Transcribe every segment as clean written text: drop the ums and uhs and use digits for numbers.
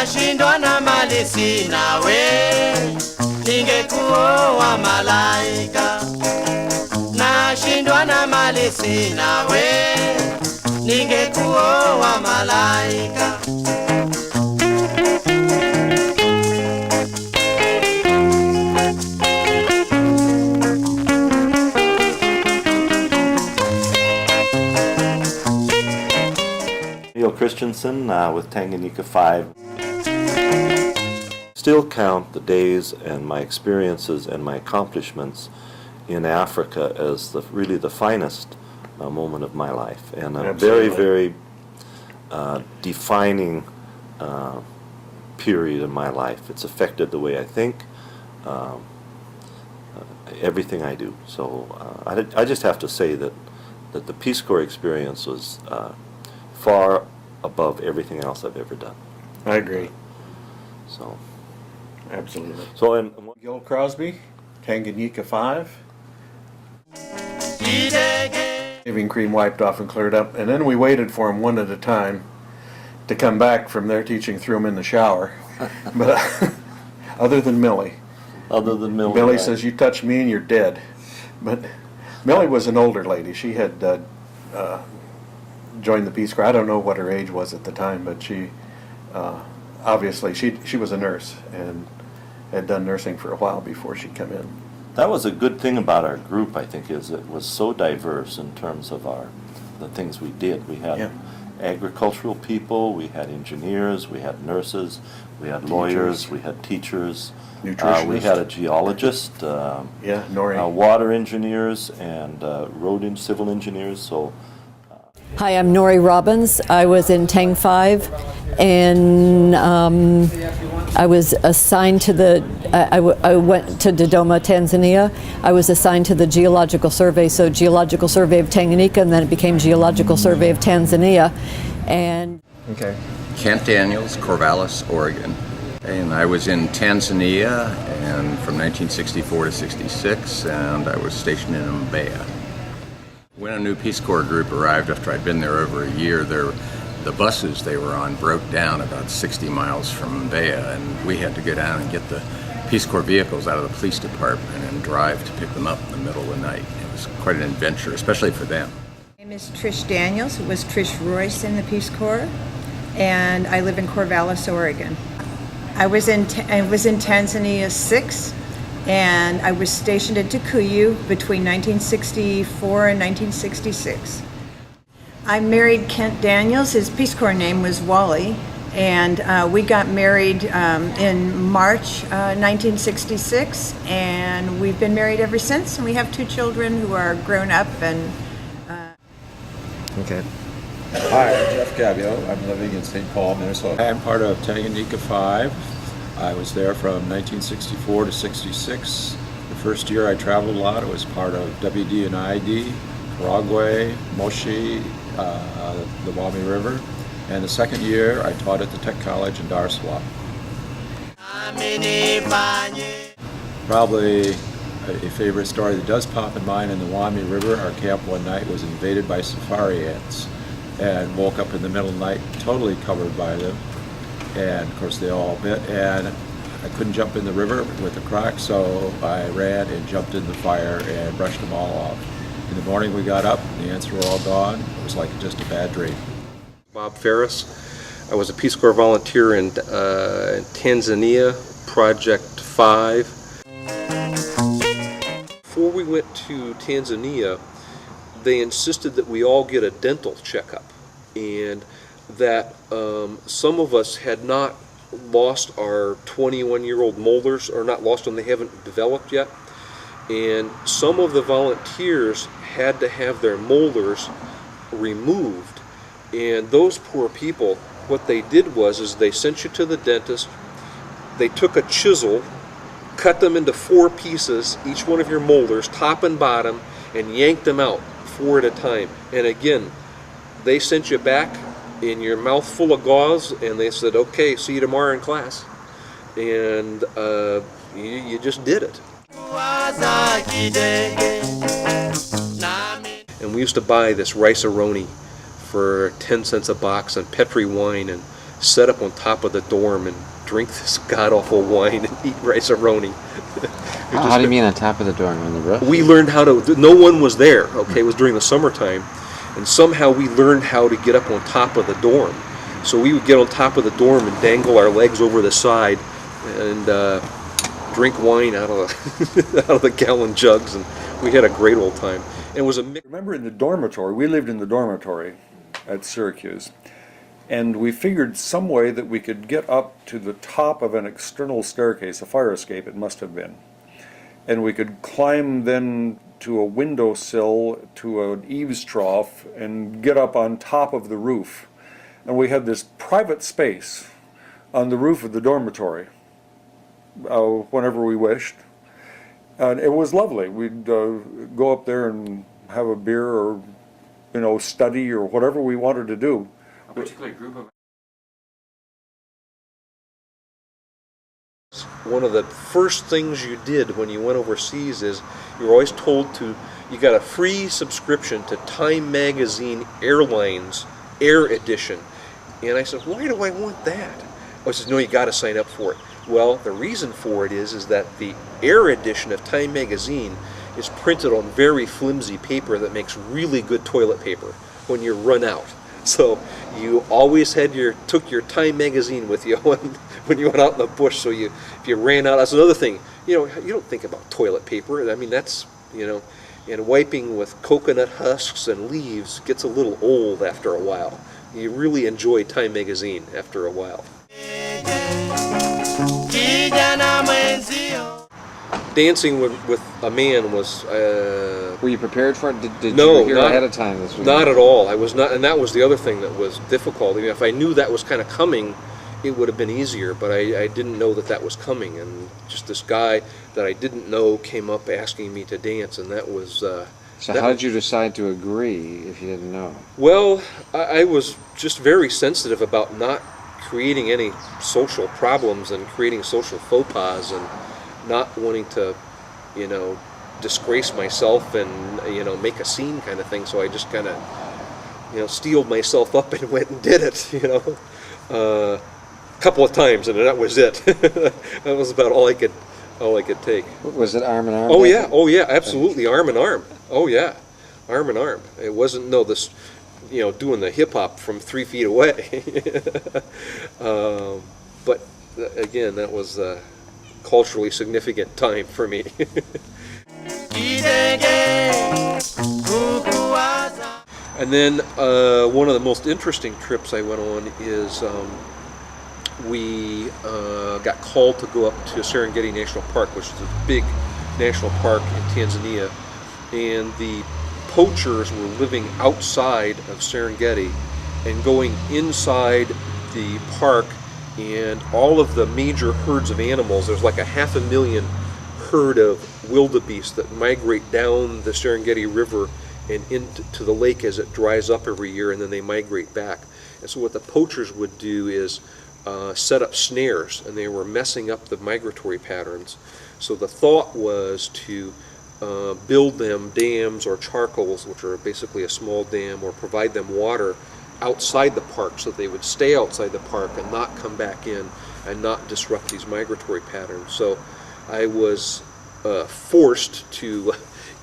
nashindwa na mali sina we, ningekuoa malaika. Nashindwa na mali sina we, ningekuoa malaika. Neil Christensen with Tanganyika 5. Still count the days and my experiences and my accomplishments in Africa as really the finest moment of my life, and a very, very defining period in my life. It's affected the way I think, everything I do. So I just have to say that the Peace Corps experience was far above everything else I've ever done. I agree. So, absolutely. So, and Gil Crosby, Tanganyika 5. Shaving cream wiped off and cleared up, and then we waited for him one at a time to come back from their teaching, threw him in the shower. But other than Millie. Millie right. says, "You touch me and you're dead." But Millie was an older lady. She had joined the Peace Corps. I don't know what her age was at the time, but she obviously she was a nurse and had done nursing for a while before she came in. That was a good thing about our group, I think, is it was so diverse in terms of the things we did. We had agricultural people, we had engineers, we had nurses, we had lawyers, we had teachers, nutritionists. We had a geologist, Nori. Water engineers, and civil engineers. So. Hi, I'm Nori Robbins. I was in Tang 5, and I was assigned to I went to Dodoma, Tanzania. I was assigned to the Geological Survey, so Geological Survey of Tanganyika, and then it became Geological Survey of Tanzania. And okay. Kent Daniels, Corvallis, Oregon. And I was in Tanzania and from 1964 to 66, and I was stationed in Mbeya. When a new Peace Corps group arrived after I'd been there over a year, the buses they were on broke down about 60 miles from Mbeya, and we had to go down and get the Peace Corps vehicles out of the police department and drive to pick them up in the middle of the night. It was quite an adventure, especially for them. My name is Trish Daniels. It was Trish Royce in the Peace Corps, and I live in Corvallis, Oregon. I was in Tanzania 6. And I was stationed at Tukuyu between 1964 and 1966. I married Kent Daniels. His Peace Corps name was Wally. And we got married in March 1966. And we've been married ever since. And we have 2 children who are grown up. And Okay. Hi, I'm Jeff Gabio. I'm living in St. Paul, Minnesota. I'm part of Tanganyika 5. I was there from 1964 to 66. The first year I traveled a lot. I was part of WD and ID, Paraguay, Moshi, the Wami River. And the second year I taught at the Tech College in Dar es Salaam. Probably a favorite story that does pop in mind in the Wami River. Our camp one night was invaded by safari ants and woke up in the middle of the night totally covered by them. And of course they all bit, and I couldn't jump in the river with the croc, so I ran and jumped in the fire and brushed them all off. In the morning we got up, the ants were all gone. It was like just a bad dream. Bob Ferris. I was a Peace Corps volunteer in Tanzania, Project 5. Before we went to Tanzania, they insisted that we all get a dental checkup, and that some of us had not lost our 21-year-old molars, or not lost them, they haven't developed yet. And some of the volunteers had to have their molars removed. And those poor people, what they did was they sent you to the dentist, they took a chisel, cut them into 4 pieces, each one of your molars, top and bottom, and yanked them out 4 at a time. And again, they sent you back in your mouth full of gauze, and they said, okay, see you tomorrow in class. And you just did it. And we used to buy this rice-a-roni for 10 cents a box and Petri wine, and set up on top of the dorm and drink this god-awful wine and eat rice-a-roni. How do you mean on top of the dorm, on the roof? We learned how to, no one was there, okay, it was during the summertime, and somehow we learned how to get up on top of the dorm. So we would get on top of the dorm and dangle our legs over the side and drink wine out of the, out of the gallon jugs, and we had a great old time. And it was a mix. Remember in the dormitory, we lived in the dormitory at Syracuse, and we figured some way that we could get up to the top of an external staircase, a fire escape it must have been, and we could climb then to a windowsill, to an eaves trough, and get up on top of the roof. And we had this private space on the roof of the dormitory whenever we wished. And it was lovely. We'd go up there and have a beer or, you know, study or whatever we wanted to do. A particular group of... One of the first things you did when you went overseas is you were always told to, you got a free subscription to Time Magazine Airlines Air Edition. And I said, why do I want that? Oh, he says, no, you got to sign up for it. Well, the reason for it is that the Air Edition of Time Magazine is printed on very flimsy paper that makes really good toilet paper when you run out. So you always had took your Time Magazine with you when you went out in the bush. So if you ran out, that's another thing. You know, you don't think about toilet paper. I mean, that's, you know, and wiping with coconut husks and leaves gets a little old after a while. You really enjoy Time Magazine after a while. Dancing with a man was... Were you prepared for it? Did no, you hear not, ahead of time? Not at all. I was not, and that was the other thing that was difficult. I mean, if I knew that was kind of coming, it would have been easier, but I didn't know that that was coming, and just this guy that I didn't know came up asking me to dance, and that was... So how did you decide to agree if you didn't know? Well, I was just very sensitive about not creating any social problems and creating social faux pas and not wanting to, you know, disgrace myself and, you know, make a scene kind of thing. So I just kind of, you know, steeled myself up and went and did it, you know, a couple of times, and that was it. That was about all I could take. Was it arm in arm? Oh yeah, absolutely, arm in arm. Oh yeah, arm in arm. It wasn't this, you know, doing the hip hop from 3 feet away. But again, that was a culturally significant time for me. And then one of the most interesting trips I went on is we got called to go up to Serengeti National Park, which is a big national park in Tanzania, and the poachers were living outside of Serengeti and going inside the park, and all of the major herds of animals, there's like 500,000 herd of wildebeest that migrate down the Serengeti River and into the lake as it dries up every year, and then they migrate back. And so what the poachers would do is set up snares, and they were messing up the migratory patterns. So the thought was to build them dams or charcoals, which are basically a small dam, or provide them water outside the park so they would stay outside the park and not come back in and not disrupt these migratory patterns. So I was forced to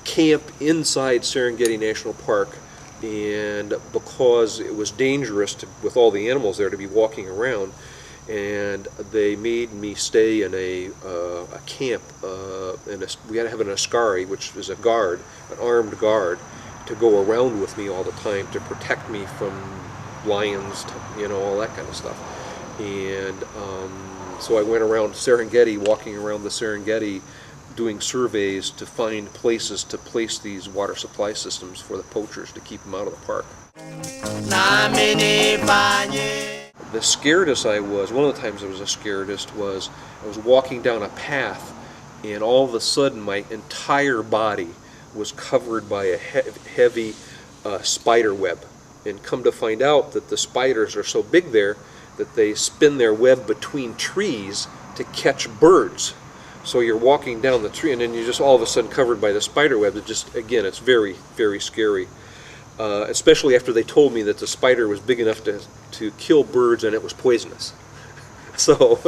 camp inside Serengeti National Park, and because it was dangerous with all the animals there to be walking around, and they made me stay in a camp. We had to have an askari, which is a guard, an armed guard, to go around with me all the time to protect me from lions, you know, all that kind of stuff. And so I went around Serengeti, walking around the Serengeti, doing surveys to find places to place these water supply systems for the poachers to keep them out of the park. The scaredest I was, one of the times I was the scaredest was I was walking down a path, and all of a sudden my entire body was covered by a heavy spider web. And come to find out that the spiders are so big there that they spin their web between trees to catch birds. So you're walking down the tree, and then you're just all of a sudden covered by the spider web. It just, again, it's very, very scary. especially after they told me that the spider was big enough to kill birds and it was poisonous. So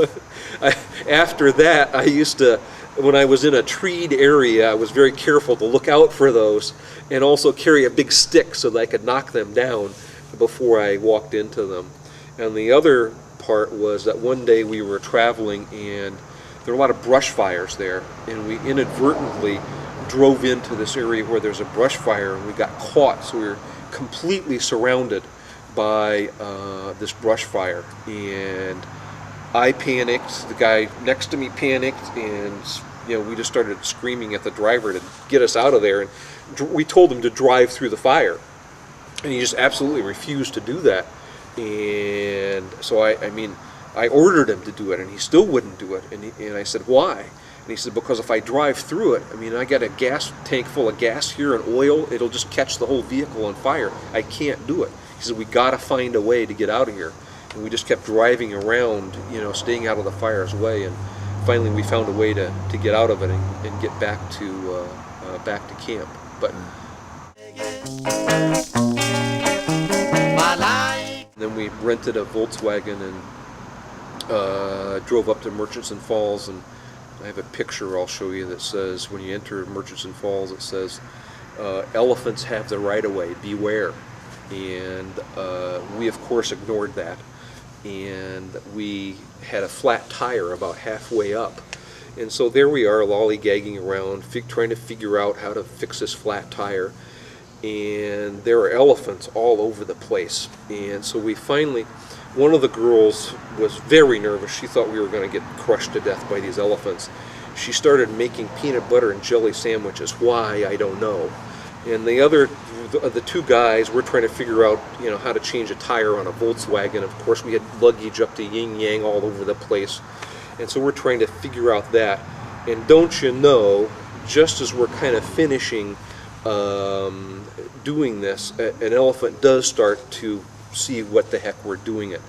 after that, I used to, when I was in a treed area, I was very careful to look out for those and also carry a big stick so that I could knock them down before I walked into them. And the other part was that one day we were traveling and there were a lot of brush fires there, and we inadvertently drove into this area where there's a brush fire, and we got caught, so we were completely surrounded by this brush fire. And I panicked, the guy next to me panicked, and we just started screaming at the driver to get us out of there. And we told him to drive through the fire, and he just absolutely refused to do that. And so I ordered him to do it, and he still wouldn't do it. And I said, why? And he said, because if I drive through it, I got a gas tank full of gas here and oil, it'll just catch the whole vehicle on fire. I can't do it. He said, we got to find a way to get out of here. And we just kept driving around, staying out of the fire's way. And finally we found a way to get out of it and get back to camp. But then we rented a Volkswagen and drove up to Murchison Falls, and I have a picture I'll show you that says, when you enter Murchison Falls, it says, elephants have the right of way, beware. And we of course ignored that, and we had a flat tire about halfway up. And so there we are, lollygagging around, trying to figure out how to fix this flat tire. And there are elephants all over the place. And so we finally, one of the girls was very nervous. She thought we were going to get crushed to death by these elephants. She started making peanut butter and jelly sandwiches. Why, I don't know. And the two guys were trying to figure out, how to change a tire on a Volkswagen. Of course, we had luggage up to Yin Yang all over the place. And so we're trying to figure out that. And don't you know, just as we're kind of finishing doing this, an elephant does start to see what the heck we're doing it.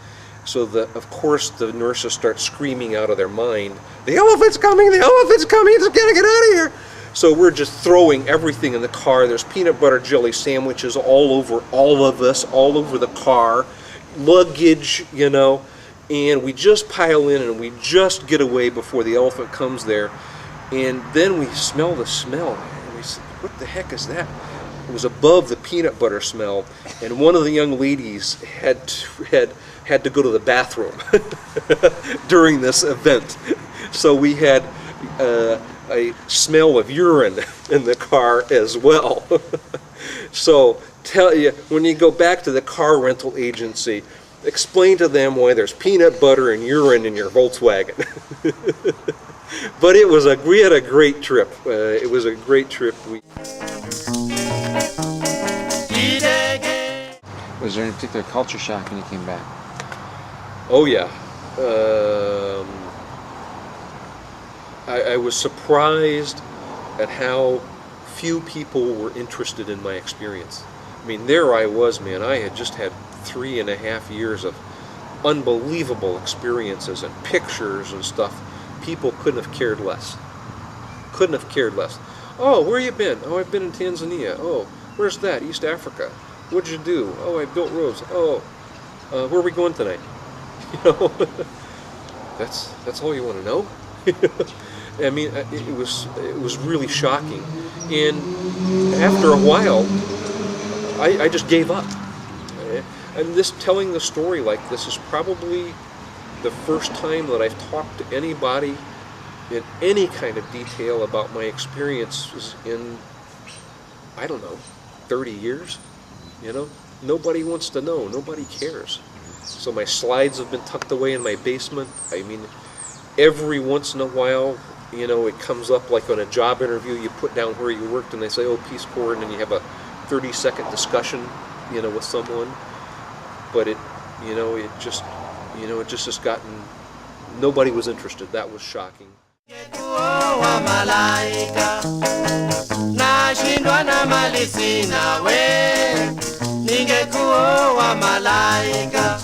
So of course the nurses start screaming out of their mind, the elephant's coming, it's gotta get out of here. So we're just throwing everything in the car. There's peanut butter jelly sandwiches all over all of us, all over the car, luggage, and we just pile in and we just get away before the elephant comes there. And then we smell the smell, and we said, what the heck is that? It was above the peanut butter smell, and one of the young ladies had to go to the bathroom during this event. So we had a smell of urine in the car as well. So when you go back to the car rental agency, explain to them why there's peanut butter and urine in your Volkswagen. But we had a great trip. It was a great trip. Was there any particular culture shock when you came back? Oh yeah. I was surprised at how few people were interested in my experience. There I was, man. I had just had 3.5 years of unbelievable experiences and pictures and stuff. People couldn't have cared less. Couldn't have cared less. Oh, where you been? Oh, I've been in Tanzania. Oh, where's that? East Africa. What'd you do? Oh, I built roads. Oh, where are we going tonight? That's all you want to know. It was really shocking, and after a while, I just gave up. And telling the story like this is probably the first time that I've talked to anybody in any kind of detail about my experiences in, I don't know, 30 years. Nobody wants to know. Nobody cares. So my slides have been tucked away in my basement. Every once in a while, it comes up like on a job interview. You put down where you worked, and they say, "Oh, Peace Corps," and then you have a 30-second discussion, with someone. But it just has gotten. Nobody was interested. That was shocking. Nashindwa na mali sina we, ningekuwa malaika.